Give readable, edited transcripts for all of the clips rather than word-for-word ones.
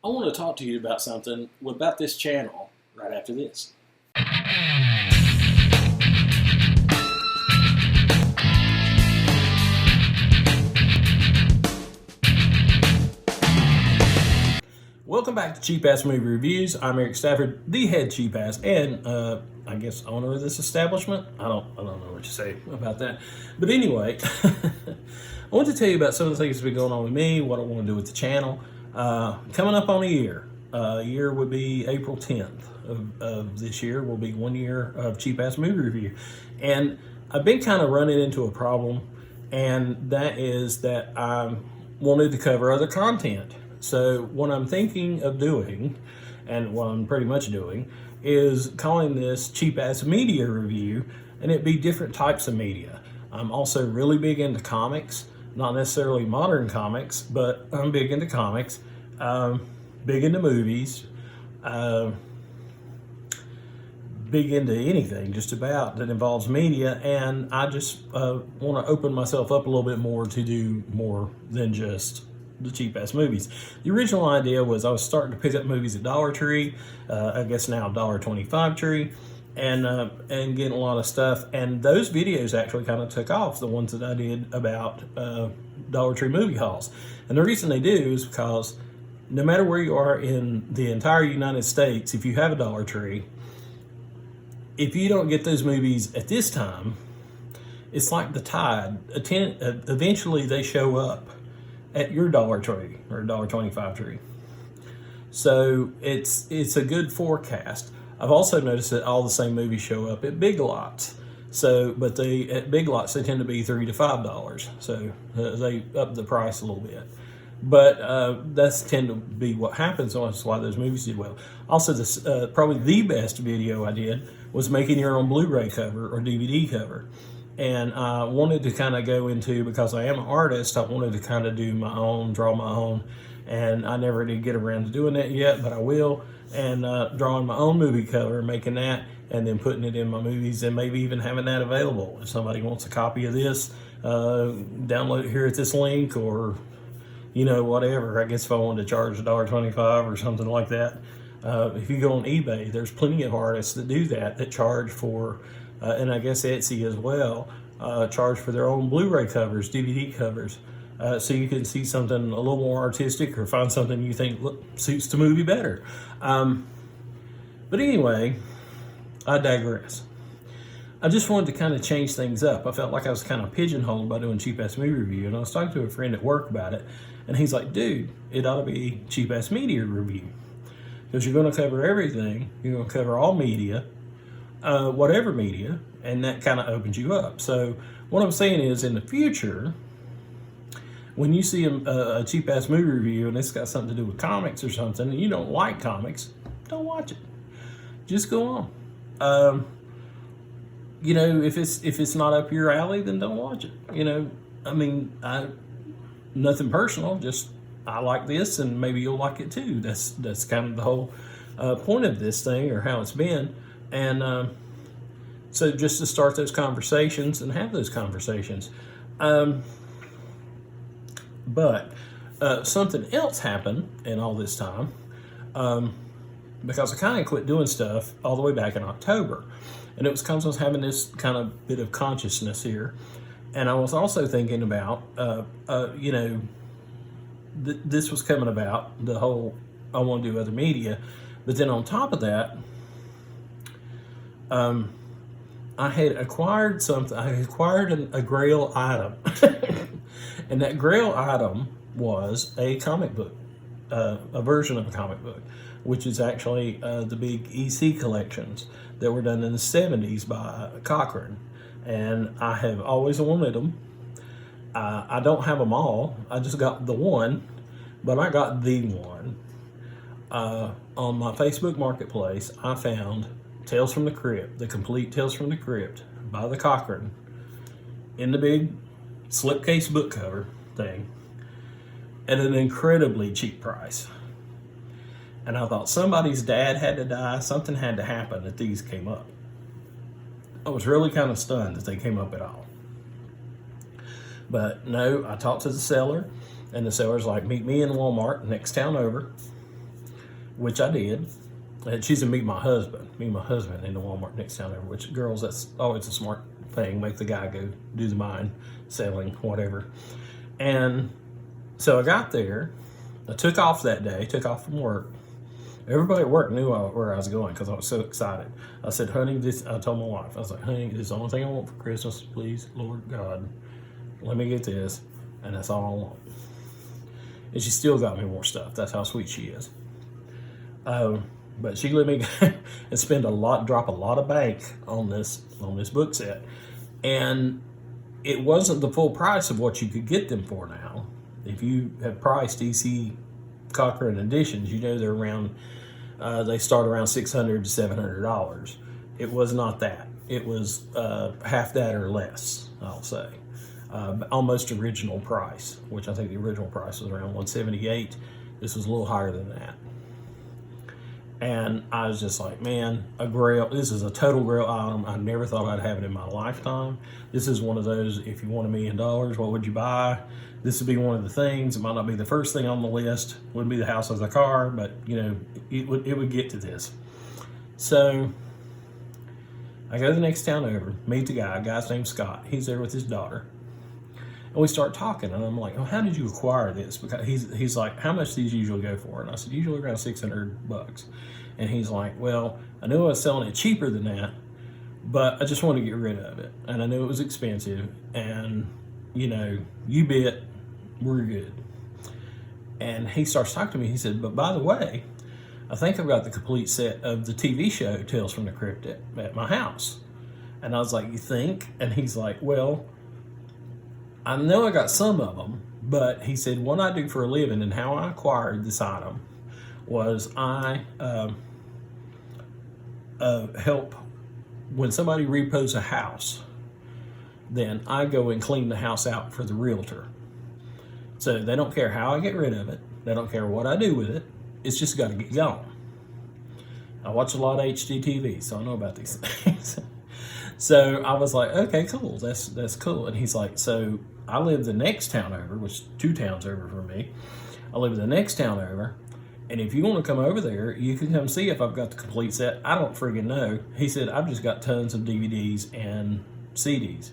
I want to talk to you about something about this channel right after this. Welcome back to Cheap Ass Movie Reviews. I'm Eric Stafford, the head cheap ass, and I guess owner of this establishment. I don't know what you say about that, but anyway, I want to tell you about some of the things that's been going on with me, what I want to do with the channel. Coming up on a year. Year would be April 10th of this year. Will be 1 year of Cheap Ass Movie Review, and I've been kind of running into a problem, and that is that I wanted to cover other content. So what I'm thinking of doing, and what I'm pretty much doing, is calling this Cheap Ass Media Review, and it'd be different types of media. I'm also really big into comics, not necessarily modern comics, but I'm big into comics, big into movies, big into anything just about that involves media, and I just want to open myself up a little bit more to do more than just the cheap ass movies. The original idea was I was starting to pick up movies at Dollar Tree, I guess now $1.25 Tree, and getting a lot of stuff. And those videos actually kind of took off, the ones that I did about Dollar Tree movie hauls. And the reason they do is because no matter where you are in the entire United States, if you have a Dollar Tree, if you don't get those movies at this time, it's like the tide. Eventually they show up at your Dollar Tree or $1.25 Tree. So it's a good forecast. I've also noticed that all the same movies show up at Big Lots. So, but at Big Lots they tend to be $3 to $5. So they up the price a little bit. But that's tend to be what happens. So that's why those movies did well. Also, this probably the best video I did was making your own Blu-ray cover or DVD cover. And I wanted to kind of go into, because I am an artist, I wanted to kind of do my own, draw my own, and I never did get around to doing that yet, but I will, and drawing my own movie cover, making that, and then putting it in my movies, and maybe even having that available. If somebody wants a copy of this, download it here at this link, or, you know, whatever. I guess if I wanted to charge $1.25 or something like that. If you go on eBay, there's plenty of artists that do that charge for, and I guess Etsy as well, charge for their own Blu-ray covers, DVD covers, so you can see something a little more artistic or find something you think suits the movie better. But anyway, I digress. I just wanted to kind of change things up. I felt like I was kind of pigeonholed by doing Cheap Ass Movie Review, and I was talking to a friend at work about it, and he's like, dude, it ought to be Cheap Ass Media Review, because you're going to cover everything. You're going to cover all media, whatever media, and that kind of opens you up. So what I'm saying is, in the future, when you see a cheap ass movie review and it's got something to do with comics or something, and you don't like comics, don't watch it. Just go on. You know, if it's not up your alley, then don't watch it. You know, I mean, nothing personal. Just I like this, and maybe you'll like it too. That's kind of the whole point of this thing, or how it's been. And so just to start those conversations and have those conversations. But something else happened in all this time, because I kind of quit doing stuff all the way back in October. And it was because I was having this kind of bit of consciousness here. And I was also thinking about, you know, this was coming about, the whole, I want to do other media. But then on top of that, I had acquired something. I had acquired a Grail item, and that Grail item was a comic book, a version of a comic book, which is actually the big EC collections that were done in the 70s by Cochrane, and I have always wanted them. I don't have them all. I just got the one, but I got the one. On my Facebook Marketplace, I found Tales from the Crypt, the complete Tales from the Crypt by the Cochrane, in the big slipcase book cover thing, at an incredibly cheap price. And I thought somebody's dad had to die, something had to happen that these came up. I was really kind of stunned that they came up at all. But no, I talked to the seller, and the seller's like, meet me in Walmart next town over, which I did. And she's to meet my husband in the Walmart next town over, which, girls, that's always a smart thing. Make the guy go do the mind selling, whatever. And so I got there. I took off that day, took off from work. Everybody at work knew where I was going because I was so excited. I said, honey, I told my wife, I was like, honey, this is the only thing I want for Christmas. Please, Lord God, let me get this. And that's all I want. And she still got me more stuff. That's how sweet she is. But she let me go and drop a lot of bank on this book set. And it wasn't the full price of what you could get them for now. If you have priced E.C. Cochran editions, you know they're around, they start around $600 to $700. It was not that. It was half that or less, I'll say. Almost original price, which I think the original price was around $178. This was a little higher than that. And I was just like, man, a grail. This is a total grail item. I never thought I'd have it in my lifetime. This is one of those, if you want $1 million, what would you buy? This would be one of the things. It might not be the first thing on the list. Wouldn't be the house or the car, but you know, it would get to this. So I go to the next town over, meet the guy. Guy's named Scott. He's there with his daughter. And we start talking, and I'm like, oh, how did you acquire this? Because he's like, how much do these usually go for? And I said, usually around $600. And he's like, well, I knew I was selling it cheaper than that, but I just wanted to get rid of it. And I knew it was expensive, and, you know, you bet, we're good. And he starts talking to me. He said, but by the way, I think I've got the complete set of the TV show Tales from the Crypt at my house. And I was like, you think? And he's like, well, I know I got some of them, but he said, what I do for a living and how I acquired this item was I help when somebody repos a house, then I go and clean the house out for the realtor. So they don't care how I get rid of it. They don't care what I do with it. It's just got to get gone. I watch a lot of HGTV, so I know about these things. So I was like, okay, cool. That's cool. And he's like, so I live the next town over, which is 2 towns over from me. I live the next town over. And if you want to come over there, you can come see if I've got the complete set. I don't friggin' know. He said, I've just got tons of DVDs and CDs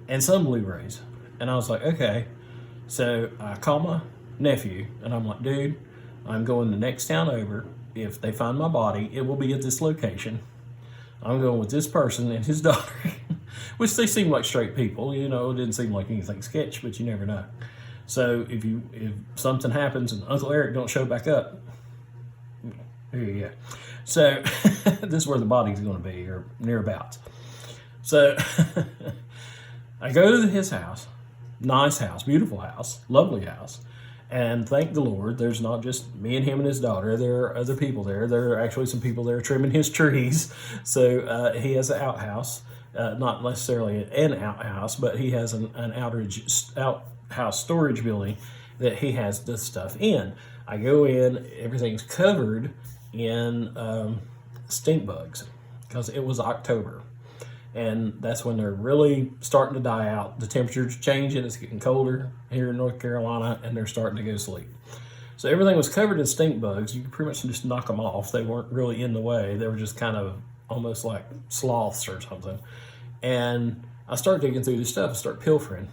and some Blu-rays. And I was like, okay. So I call my nephew and I'm like, dude, I'm going the next town over. If they find my body, it will be at this location. I'm going with this person and his daughter, which they seem like straight people. You know, it didn't seem like anything sketch, but you never know. So if something happens and Uncle Eric don't show back up, there you go. So this is where the body's going to be, or nearabouts. So I go to his house, nice house, beautiful house, lovely house. And thank the Lord, there's not just me and him and his daughter. There are other people there. There are actually some people there trimming his trees. So he has an outhouse, not necessarily an outhouse, but he has an outhouse storage building that he has this stuff in. I go in, everything's covered in stink bugs because it was October. And that's when they're really starting to die out. The temperature's changing, it's getting colder here in North Carolina, and they're starting to go to sleep. So everything was covered in stink bugs. You could pretty much just knock them off. They weren't really in the way. They were just kind of almost like sloths or something. And I start digging through this stuff and start pilfering.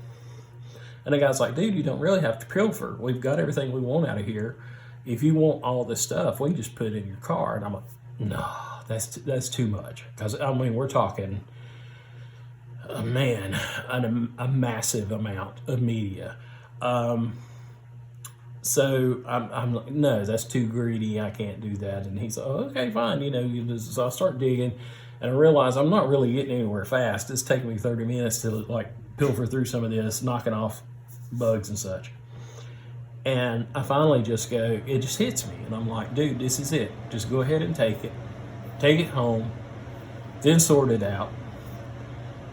And the guy's like, dude, you don't really have to pilfer. We've got everything we want out of here. If you want all this stuff, we can just put it in your car. And I'm like, no, that's too much. Because, I mean, we're talking... a massive amount of media. So I'm like, no, that's too greedy. I can't do that. And he's like, oh, okay, fine. You know, so I start digging and I realize I'm not really getting anywhere fast. It's taking me 30 minutes to like pilfer through some of this, knocking off bugs and such. And I finally just go, it just hits me. And I'm like, dude, this is it. Just go ahead and take it home, then sort it out.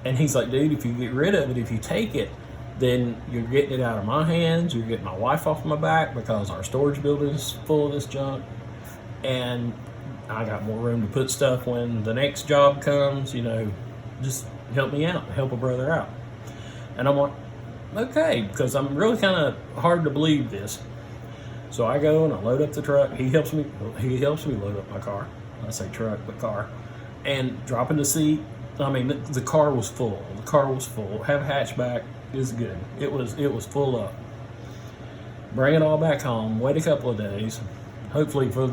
And he's like, dude, if you get rid of it, if you take it, then you're getting it out of my hands. You're getting my wife off my back because our storage building is full of this junk. And I got more room to put stuff when the next job comes, you know, just help me out, help a brother out. And I'm like, okay, because I'm really kind of hard to believe this. So I go and I load up the truck. He helps me load up my car. I say truck, but car. And drop in the seat. I mean, the car was full. The car was full. Have a hatchback is good. It was full up. Bring it all back home. Wait a couple of days, hopefully for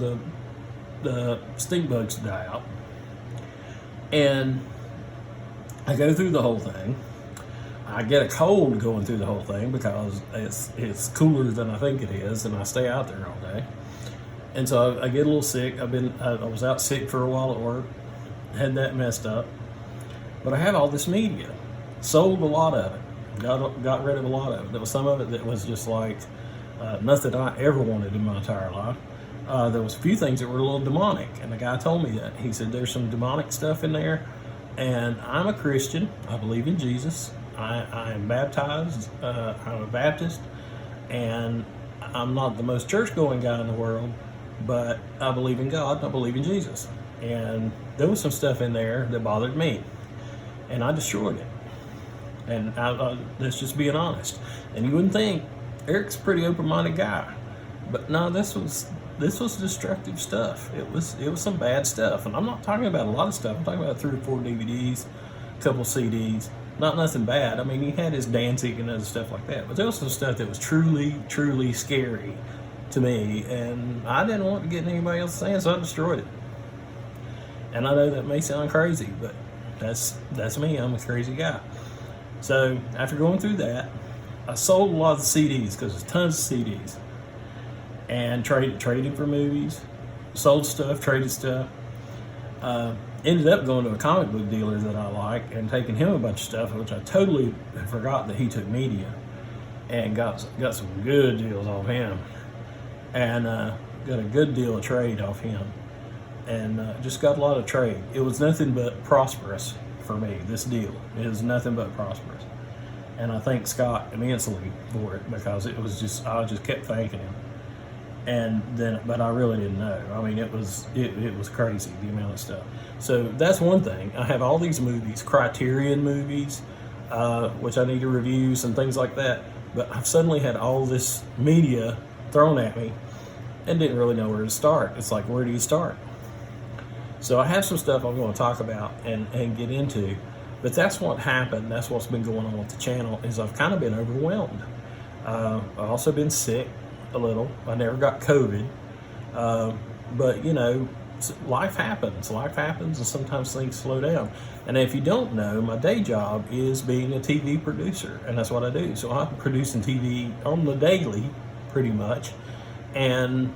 the stink bugs to die out. And I go through the whole thing. I get a cold going through the whole thing because it's cooler than I think it is, and I stay out there all day. And so I get a little sick. I was out sick for a while at work, had that messed up. But I had all this media, sold a lot of it, got rid of a lot of it. There was some of it that was just like nothing I ever wanted in my entire life. There was a few things that were a little demonic, and the guy told me that. He said, there's some demonic stuff in there, and I'm a Christian. I believe in Jesus. I am baptized. I'm a Baptist, and I'm not the most church-going guy in the world, but I believe in God, and I believe in Jesus. And there was some stuff in there that bothered me, and I destroyed it. And that's just being honest. And you wouldn't think Eric's a pretty open-minded guy, but no, this was destructive stuff. It was some bad stuff, and I'm not talking about a lot of stuff. I'm talking about 3 or 4 DVDs, a couple CDs. Not nothing bad. I mean, he had his dancing and other stuff like that, but there was some stuff that was truly, truly scary to me, and I didn't want to get in anybody else's hands, so I destroyed it. And I know that may sound crazy, but that's me. I'm a crazy guy. So after going through that, I sold a lot of the CDs because there's tons of CDs, and traded for movies, sold stuff, traded stuff. Ended up going to a comic book dealer that I like and taking him a bunch of stuff, which I totally forgot that he took media, and got some good deals off him, and got a good deal of trade off him, and just got a lot of trade. It was nothing but prosperous for me, this deal. It was nothing but prosperous, and I thank Scott immensely for it, because I just kept thanking him. And then, but I really didn't know. I mean, it was crazy, the amount of stuff. So that's one thing. I have all these movies, Criterion movies, which I need to review, and things like that. But I've suddenly had all this media thrown at me and didn't really know where to start. It's like, where do you start? So I have some stuff I'm going to talk about and get into. But that's what happened. That's what's been going on with the channel, is I've kind of been overwhelmed. I've also been sick a little. I never got COVID, but you know, life happens, and sometimes things slow down. And if you don't know, my day job is being a TV producer, and that's what I do. So I'm producing TV on the daily, pretty much, and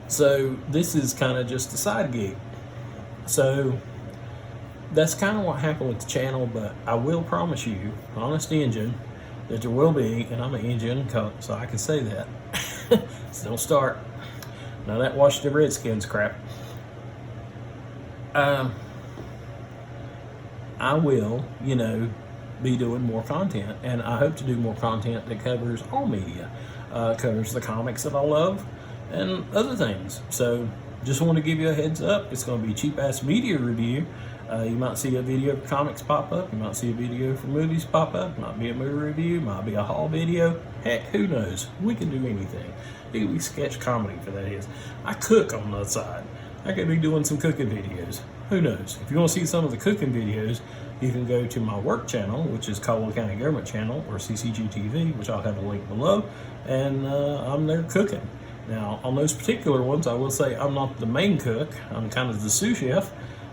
so this is kind of just a side gig. So that's kind of what happened with the channel, but I will promise you, honest engine, that there will be, and I'm an engine, so I can say that. So don't start. Now that Washington Redskins crap. I will, you know, be doing more content, and I hope to do more content that covers all media, covers the comics that I love, and other things. So just want to give you a heads up. It's going to be Cheap Ass Media Review. You might see a video of comics pop up. You might see a video for movies pop up. Might be a movie review. Might be a haul video. Heck, who knows? We can do anything. It could be sketch comedy, for that is. I cook on the side. I could be doing some cooking videos. Who knows? If you want to see some of the cooking videos, you can go to my work channel, which is Caldwell County Government Channel, or CCG TV, which I'll have a link below, and I'm there cooking. Now, on those particular ones, I will say I'm not the main cook. I'm kind of the sous chef,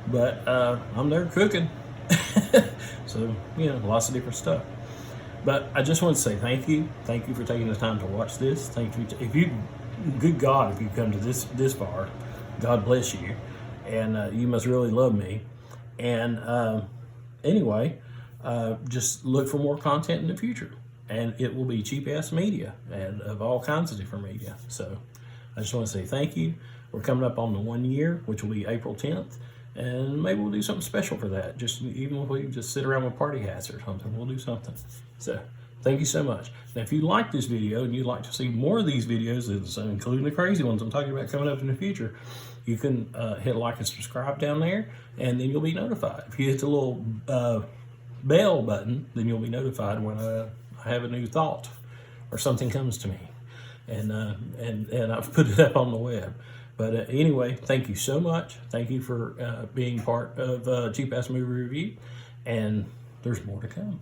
but I'm there cooking. So, you know, lots of different stuff. But I just want to say thank you. Thank you for taking the time to watch this. Thank you. Good God, if you've come to this far, God bless you. And you must really love me. And anyway, just look for more content in the future. And it will be cheap ass media, and of all kinds of different media. So I just want to say thank you. We're coming up on the 1 year, which will be April 10th. And maybe we'll do something special for that. Just even if we just sit around with party hats or something, we'll do something. So thank you so much. Now, if you like this video and you'd like to see more of these videos, including the crazy ones I'm talking about coming up in the future, you can hit like and subscribe down there, and then you'll be notified. If you hit the little bell button, then you'll be notified when I have a new thought or something comes to me. and I've put it up on the web. But anyway, thank you so much. Thank you for being part of Cheap Ass Movie Review, and there's more to come.